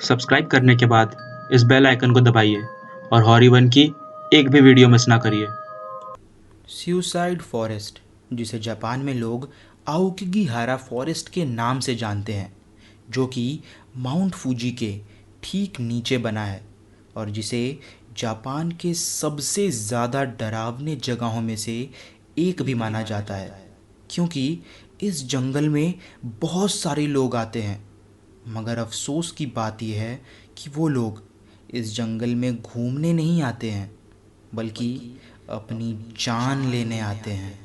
Subscribe करने के बाद इस बेल आइकन को दबाइए और हॉरी 1 की एक भी वीडियो मिस ना करिए। सुसाइड फॉरेस्ट, जिसे जापान में लोग आओकिगिहारा फॉरेस्ट के नाम से जानते हैं, जो कि माउंट फूजी के ठीक नीचे बना है और जिसे जापान के सबसे ज़्यादा डरावने जगहों में से एक भी माना जाता है, क्योंकि इस जंगल में बहुत सारे लोग आते हैं। मगर अफसोस की बात यह है कि वो लोग इस जंगल में घूमने नहीं आते हैं, बल्कि अपनी जान लेने आते हैं।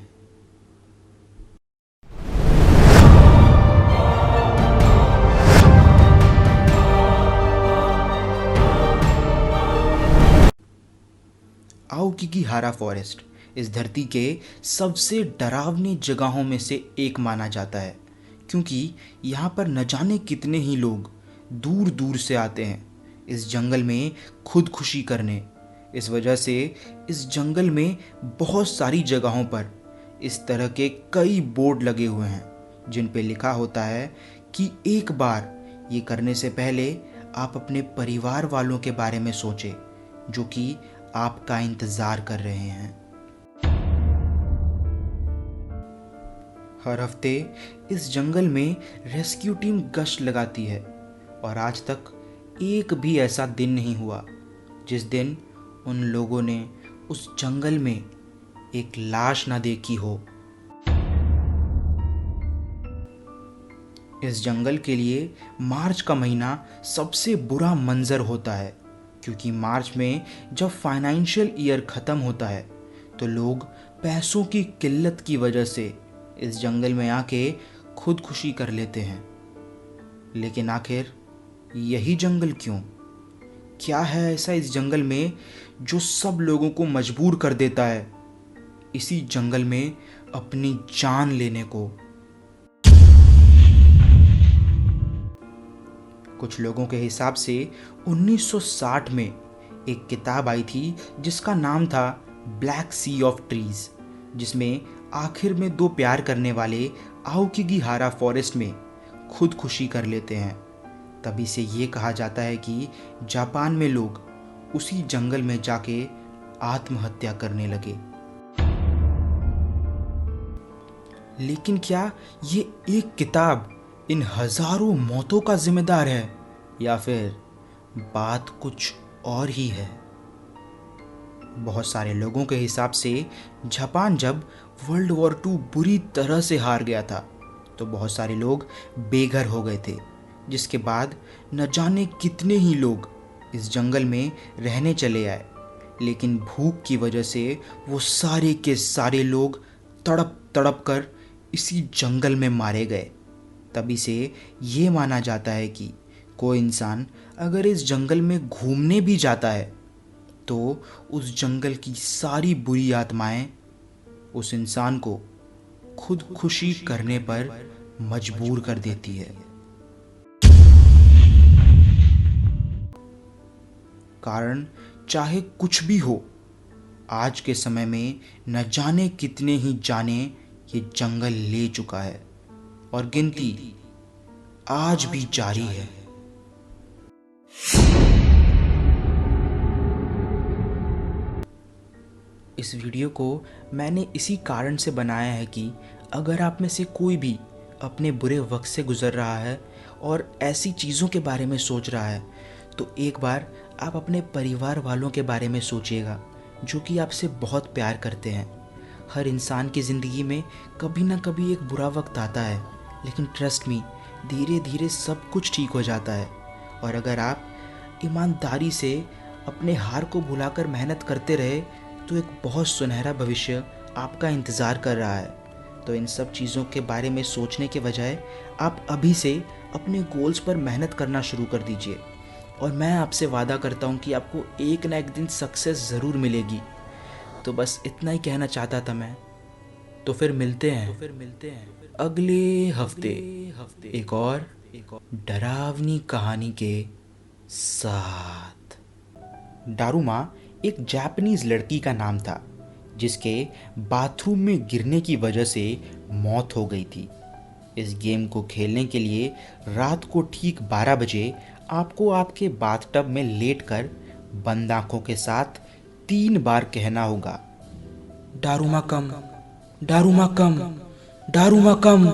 आओकिगिहारा फॉरेस्ट इस धरती के सबसे डरावनी जगहों में से एक माना जाता है, क्योंकि यहाँ पर न जाने कितने ही लोग दूर दूर से आते हैं इस जंगल में खुदकुशी करने। इस वजह से इस जंगल में बहुत सारी जगहों पर इस तरह के कई बोर्ड लगे हुए हैं जिन पे लिखा होता है कि एक बार ये करने से पहले आप अपने परिवार वालों के बारे में सोचें जो कि आपका इंतज़ार कर रहे हैं। हर हफ्ते इस जंगल में रेस्क्यू टीम गश्त लगाती है और आज तक एक भी ऐसा दिन नहीं हुआ जिस दिन उन लोगों ने उस जंगल में एक लाश ना देखी हो। इस जंगल के लिए मार्च का महीना सबसे बुरा मंजर होता है, क्योंकि मार्च में जब फाइनेंशियल ईयर ख़त्म होता है तो लोग पैसों की किल्लत की वजह से इस जंगल में आके खुदकुशी कर लेते हैं। लेकिन आखिर यही जंगल क्यों? क्या है ऐसा इस जंगल में जो सब लोगों को मजबूर कर देता है इसी जंगल में अपनी जान लेने को? कुछ लोगों के हिसाब से 1960 में एक किताब आई थी जिसका नाम था ब्लैक सी ऑफ ट्रीज, जिसमें आखिर में दो प्यार करने वाले आओकिगिहारा फॉरेस्ट में खुदकुशी कर लेते हैं। तभी से ये कहा जाता है कि जापान में लोग उसी जंगल में जाके आत्महत्या करने लगे। लेकिन क्या ये एक किताब इन हजारों मौतों का जिम्मेदार है, या फिर बात कुछ और ही है? बहुत सारे लोगों के हिसाब से जापान जब वर्ल्ड वॉर 2 बुरी तरह से हार गया था तो बहुत सारे लोग बेघर हो गए थे, जिसके बाद न जाने कितने ही लोग इस जंगल में रहने चले आए। लेकिन भूख की वजह से वो सारे के सारे लोग तड़प तड़प कर इसी जंगल में मारे गए। तभी से ये माना जाता है कि कोई इंसान अगर इस जंगल में घूमने भी जाता है तो उस जंगल की सारी बुरी आत्माएं उस इंसान को खुदकुशी करने पर मजबूर कर देती है। कारण चाहे कुछ भी हो, आज के समय में न जाने कितने ही जाने ये जंगल ले चुका है और गिनती आज भी जारी है। इस वीडियो को मैंने इसी कारण से बनाया है कि अगर आप में से कोई भी अपने बुरे वक्त से गुजर रहा है और ऐसी चीज़ों के बारे में सोच रहा है तो एक बार आप अपने परिवार वालों के बारे में सोचिएगा जो कि आपसे बहुत प्यार करते हैं। हर इंसान की ज़िंदगी में कभी ना कभी एक बुरा वक्त आता है, लेकिन ट्रस्ट मी, धीरे धीरे सब कुछ ठीक हो जाता है। और अगर आप ईमानदारी से अपने हार को भुलाकर मेहनत करते रहे तो एक बहुत सुनहरा भविष्य आपका इंतज़ार कर रहा है। तो इन सब चीज़ों के बारे में सोचने के बजाय आप अभी से अपने गोल्स पर मेहनत करना शुरू कर दीजिए और मैं आपसे वादा करता हूँ कि आपको एक ना एक दिन सक्सेस ज़रूर मिलेगी। तो बस इतना ही कहना चाहता था मैं। तो फिर मिलते हैं अगले हफ्ते एक और डरावनी कहानी के साथ। डारुमा एक जापानीज लड़की का नाम था जिसके बाथरूम में गिरने की वजह से मौत हो गई थी। इस गेम को खेलने के लिए रात को ठीक 12 बजे आपको आपके बाथटब में लेटकर बंद आंखों के साथ 3 बार कहना होगा, दारूमा कम, दारूमा कम, दारूमा कम।